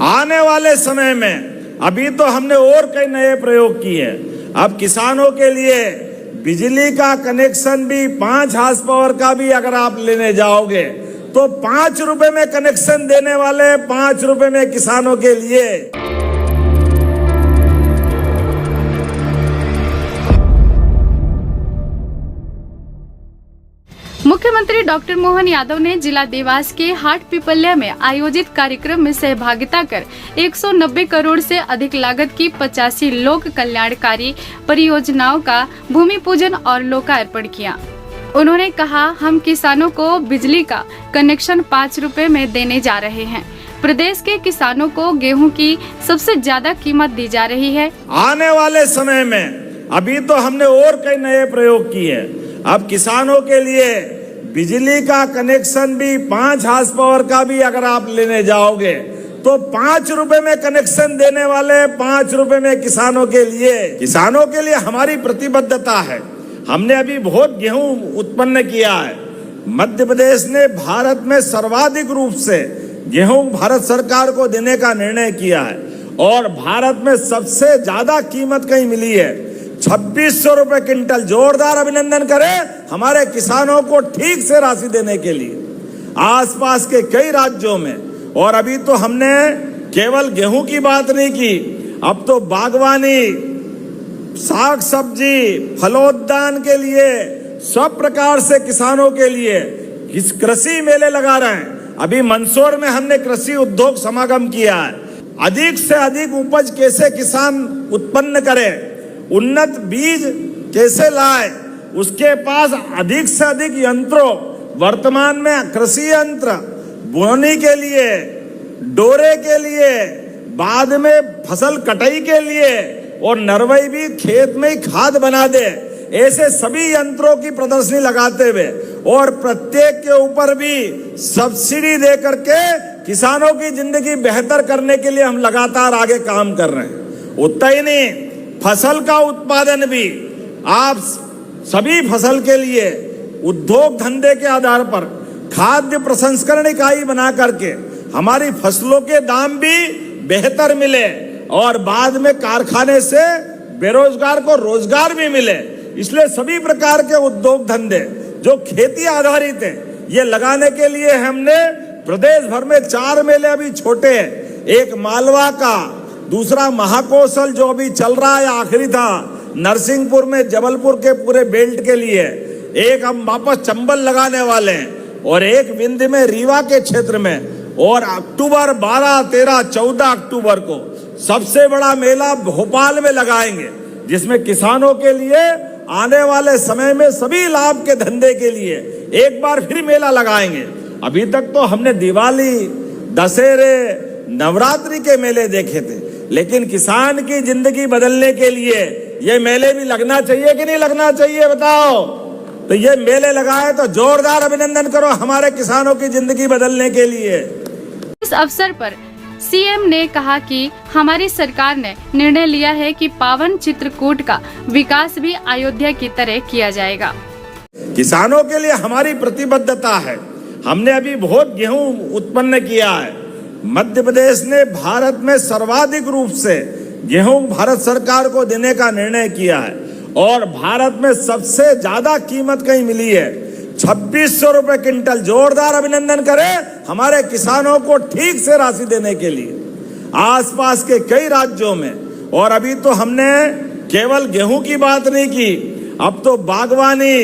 आने वाले समय में अभी तो हमने और कई नए प्रयोग किए। अब किसानों के लिए बिजली का कनेक्शन भी 5 हार्स पावर का भी अगर आप लेने जाओगे तो 5 रुपए में कनेक्शन देने वाले 5 रुपए में किसानों के लिए। मुख्यमंत्री डॉक्टर मोहन यादव ने जिला देवास के हाट पिपल्या में आयोजित कार्यक्रम में सहभागिता कर 190 करोड़ से अधिक लागत की 85 लोक कल्याणकारी परियोजनाओं का भूमि पूजन और लोकार्पण किया। उन्होंने कहा, हम किसानों को बिजली का कनेक्शन 5 रुपए में देने जा रहे हैं। प्रदेश के किसानों को गेहूं की सबसे ज्यादा कीमत दी जा रही है। आने वाले समय में अभी तो हमने और कई नए प्रयोग किए। अब किसानों के लिए बिजली का कनेक्शन भी 5 हार्स पावर का भी अगर आप लेने जाओगे तो 5 रुपए में कनेक्शन देने वाले 5 रुपए में किसानों के लिए। किसानों के लिए हमारी प्रतिबद्धता है। हमने अभी बहुत गेहूं उत्पन्न किया है। मध्य प्रदेश ने भारत में सर्वाधिक रूप से गेहूं भारत सरकार को देने का निर्णय किया है और भारत में सबसे ज्यादा कीमत कहीं मिली है 2600 रुपए क्विंटल। जोरदार अभिनंदन करें हमारे किसानों को ठीक से राशि देने के लिए आसपास के कई राज्यों में। और अभी तो हमने केवल गेहूं की बात नहीं की, अब तो बागवानी, साग सब्जी, फलोद्यान के लिए सब प्रकार से किसानों के लिए इस कृषि मेले लगा रहे हैं। अभी मंदसौर में हमने कृषि उद्योग समागम किया है। अधिक से अधिक उपज कैसे किसान उत्पन्न करें, उन्नत बीज कैसे लाए, उसके पास अधिक से अधिक यंत्रों, वर्तमान में कृषि यंत्र बुनने के लिए, डोरे के लिए, बाद में फसल कटाई के लिए और नरवई भी खेत में ही खाद बना दे, ऐसे सभी यंत्रों की प्रदर्शनी लगाते हुए और प्रत्येक के ऊपर भी सब्सिडी दे करके किसानों की जिंदगी बेहतर करने के लिए हम लगातार आगे काम कर रहे हैं। उतना ही नहीं, फसल का उत्पादन भी आप सभी फसल के लिए उद्योग धंधे के आधार पर खाद्य प्रसंस्करण इकाई बना करके हमारी फसलों के दाम भी बेहतर मिले और बाद में कारखाने से बेरोजगार को रोजगार भी मिले। इसलिए सभी प्रकार के उद्योग धंधे जो खेती आधारित है ये लगाने के लिए हमने प्रदेश भर में 4 मेले अभी छोटे हैं। एक मालवा का, दूसरा महाकौशल जो अभी चल रहा है, आखिरी था नरसिंहपुर में, जबलपुर के पूरे बेल्ट के लिए, एक हम वापस चंबल लगाने वाले हैं और एक विंध्य में रीवा के क्षेत्र में। और अक्टूबर 12, 13, 14 अक्टूबर को सबसे बड़ा मेला भोपाल में लगाएंगे, जिसमें किसानों के लिए आने वाले समय में सभी लाभ के धंधे के लिए एक बार फिर मेला लगाएंगे। अभी तक तो हमने दिवाली, दशहरे, नवरात्रि के मेले देखे थे, लेकिन किसान की जिंदगी बदलने के लिए ये मेले भी लगना चाहिए कि नहीं लगना चाहिए, बताओ। तो ये मेले लगाए तो जोरदार अभिनंदन करो हमारे किसानों की जिंदगी बदलने के लिए। इस अवसर पर सीएम ने कहा कि हमारी सरकार ने निर्णय लिया है कि पावन चित्रकूट का विकास भी अयोध्या की तरह किया जाएगा। किसानों के लिए हमारी प्रतिबद्धता है। हमने अभी बहुत गेहूं उत्पन्न किया है। मध्य प्रदेश ने भारत में सर्वाधिक रूप से गेहूं भारत सरकार को देने का निर्णय किया है और भारत में सबसे ज्यादा कीमत कहीं मिली है 2600 रुपए क्विंटल। जोरदार अभिनंदन करें हमारे किसानों को ठीक से राशि देने के लिए आसपास के कई राज्यों में। और अभी तो हमने केवल गेहूं की बात नहीं की, अब तो बागवानी,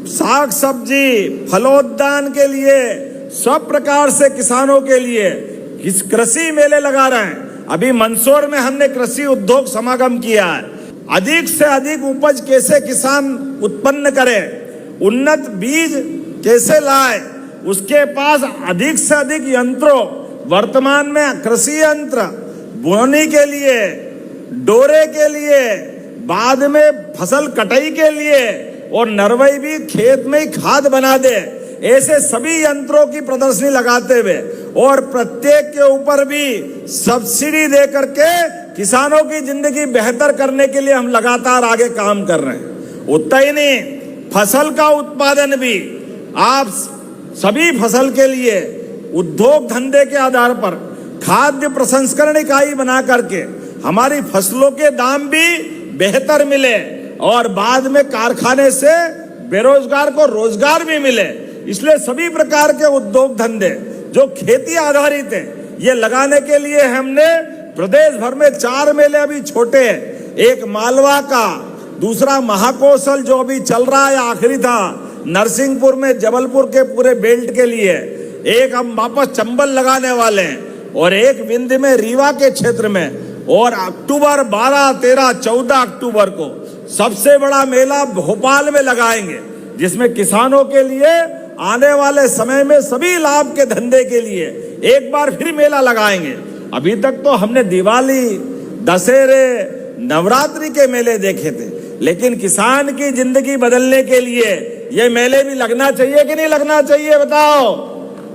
साग सब्जी, फलोद्यान के लिए सब प्रकार से किसानों के लिए इस कृषि मेले लगा रहे हैं। अभी मंदसौर में हमने कृषि उद्योग समागम किया है। अधिक से अधिक उपज कैसे किसान उत्पन्न करें, उन्नत बीज कैसे लाए, उसके पास अधिक से अधिक यंत्रों, वर्तमान में कृषि यंत्र बुनने के लिए, डोरे के लिए, बाद में फसल कटाई के लिए और नरवई भी खेत में ही खाद बना दे, ऐसे सभी यंत्रों की प्रदर्शनी लगाते हुए और प्रत्येक के ऊपर भी सब्सिडी दे करके किसानों की जिंदगी बेहतर करने के लिए हम लगातार आगे काम कर रहे हैं। उतना ही नहीं, फसल का उत्पादन भी आप सभी फसल के लिए उद्योग धंधे के आधार पर खाद्य प्रसंस्करण इकाई बना करके हमारी फसलों के दाम भी बेहतर मिले और बाद में कारखाने से बेरोजगार को रोजगार भी मिले। इसलिए सभी प्रकार के उद्योग धंधे जो खेती आधारित है ये लगाने के लिए हमने प्रदेश भर में 4 मेले अभी छोटे हैं। एक मालवा का, दूसरा महाकौशल जो अभी चल रहा है आखिरी था नरसिंहपुर में, जबलपुर के पूरे बेल्ट के लिए, एक हम वापस चंबल लगाने वाले हैं और एक विंध्य में रीवा के क्षेत्र में, और अक्टूबर 12, 13, 14 अक्टूबर को सबसे बड़ा मेला भोपाल में लगाएंगे, जिसमें किसानों के लिए आने वाले समय में सभी लाभ के धंधे के लिए एक बार फिर मेला लगाएंगे। अभी तक तो हमने दिवाली, दशहरे, नवरात्रि के मेले देखे थे, लेकिन किसान की जिंदगी बदलने के लिए ये मेले भी लगना चाहिए कि नहीं लगना चाहिए, बताओ।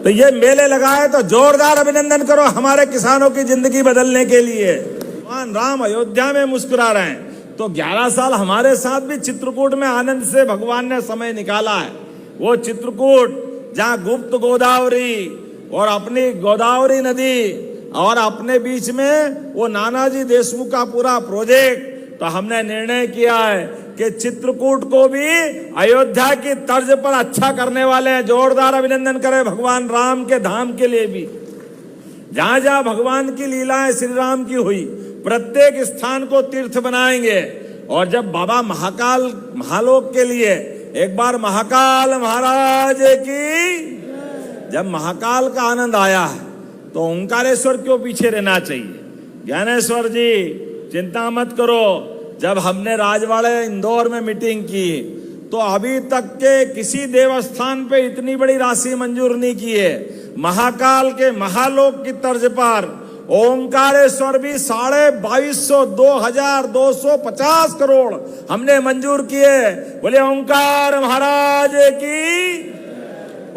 तो ये मेले लगाए तो जोरदार अभिनंदन करो हमारे किसानों की जिंदगी बदलने के लिए। भगवान राम अयोध्या में मुस्कुरा रहे हैं तो 11 साल हमारे साथ भी चित्रकूट में आनंद से भगवान ने समय निकाला है। वो चित्रकूट जहाँ गुप्त गोदावरी और अपनी गोदावरी नदी और अपने बीच में वो नानाजी देशमुख का पूरा प्रोजेक्ट, तो हमने निर्णय किया है कि चित्रकूट को भी अयोध्या की तर्ज पर अच्छा करने वाले हैं। जोरदार अभिनंदन करें भगवान राम के धाम के लिए भी। जहां जहां भगवान की लीलाएं श्री राम की हुई, प्रत्येक स्थान को तीर्थ बनाएंगे। और जब बाबा महाकाल महालोक के लिए एक बार महाकाल महाराज की, जब महाकाल का आनंद आया है तो ओंकारेश्वर क्यों पीछे रहना चाहिए। ज्ञानेश्वर जी चिंता मत करो, जब हमने राजवाड़े इंदौर में मीटिंग की तो अभी तक के किसी देवस्थान पे इतनी बड़ी राशि मंजूर नहीं की है। महाकाल के महालोक की तर्ज पर ओंकारेश्वर भी 2250 2250 करोड़ हमने मंजूर किए। बोले ओंकार महाराज की।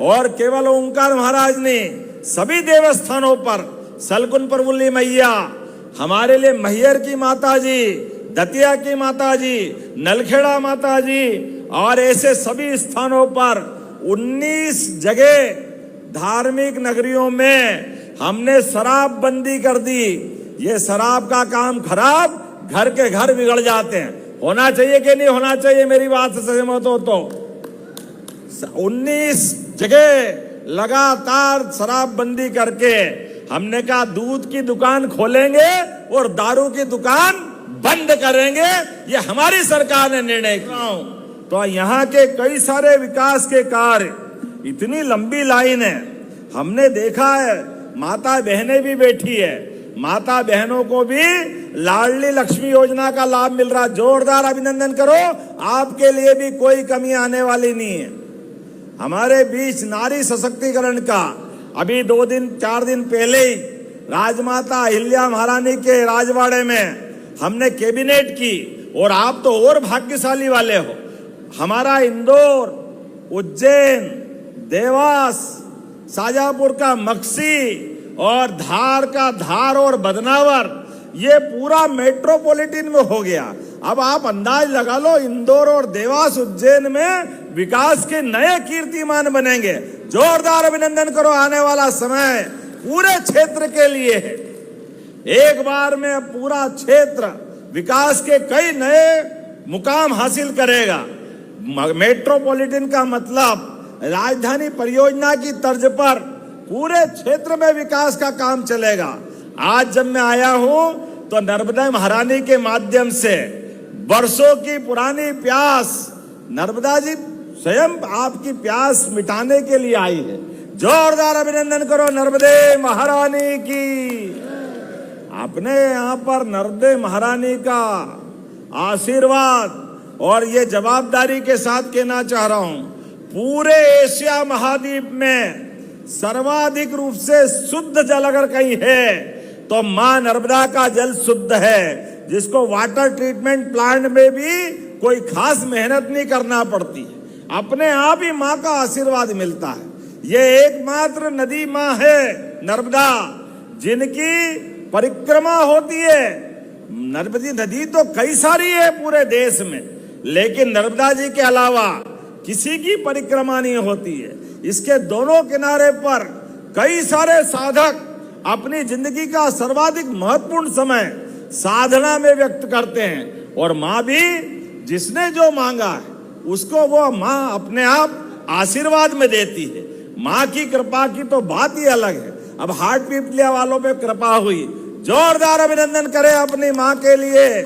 और केवल ओंकार महाराज ने सभी देवस्थानों पर सलकुन परवुल्ली मैया, हमारे लिए मैहर की माता जी, दतिया की माता जी, नलखेड़ा माता जी, और ऐसे सभी स्थानों पर 19 जगह धार्मिक नगरियों में हमने शराब बंदी कर दी। ये शराब का काम खराब, घर के घर बिगड़ जाते हैं। होना चाहिए कि नहीं होना चाहिए, मेरी बात से सहमत हो तो। 19 जगह लगातार शराब बंदी करके हमने कहा दूध की दुकान खोलेंगे और दारू की दुकान बंद करेंगे। ये हमारी सरकार ने निर्णय किया। तो यहाँ के कई सारे विकास के कार्य, इतनी लंबी लाइन है। हमने देखा है माता बहनें भी बैठी है, माता बहनों को भी लाडली लक्ष्मी योजना का लाभ मिल रहा। जोरदार अभिनंदन करो, आपके लिए भी कोई कमी आने वाली नहीं है। हमारे बीच नारी सशक्तिकरण का अभी 2-4 दिन पहले ही राजमाता अहिल्या महारानी के राजवाड़े में हमने कैबिनेट की। और आप तो और भाग्यशाली वाले हो, हमारा इंदौर, उज्जैन, देवास, शाजापुर का मक्सी और धार का धार और बदनावर, ये पूरा मेट्रोपॉलिटन में हो गया। अब आप अंदाज लगा लो, इंदौर और देवास, उज्जैन में विकास के नए कीर्तिमान बनेंगे। जोरदार अभिनंदन करो, आने वाला समय पूरे क्षेत्र के लिए है। एक बार में पूरा क्षेत्र विकास के कई नए मुकाम हासिल करेगा। मेट्रोपॉलिटन का मतलब राजधानी परियोजना की तर्ज पर पूरे क्षेत्र में विकास का काम चलेगा। आज जब मैं आया हूं तो नर्मदा महारानी के माध्यम से वर्षों की पुरानी प्यास, नर्मदा जी स्वयं आपकी प्यास मिटाने के लिए आई है। जोरदार अभिनंदन करो नर्मदे महारानी की। अपने यहाँ पर नर्मदे महारानी का आशीर्वाद और ये जवाबदारी के साथ कहना चाह रहा हूं, पूरे एशिया महाद्वीप में सर्वाधिक रूप से शुद्ध जल अगर कहीं है तो मां नर्मदा का जल शुद्ध है, जिसको वाटर ट्रीटमेंट प्लांट में भी कोई खास मेहनत नहीं करना पड़ती, अपने आप ही मां का आशीर्वाद मिलता है। ये एकमात्र नदी मां है नर्मदा, जिनकी परिक्रमा होती है। नर्मदी नदी तो कई सारी है पूरे देश में, लेकिन नर्मदा जी के अलावा किसी की परिक्रमा नहीं होती है। इसके दोनों किनारे पर कई सारे साधक अपनी जिंदगी का सर्वाधिक महत्वपूर्ण समय साधना में व्यक्त करते हैं। और माँ भी जिसने जो मांगा है उसको वो माँ अपने आप आशीर्वाद में देती है। माँ की कृपा की तो बात ही अलग है। अब हार्ट पीपलिया वालों पे कृपा हुई, जोरदार अभिनंदन करें अपनी माँ के लिए।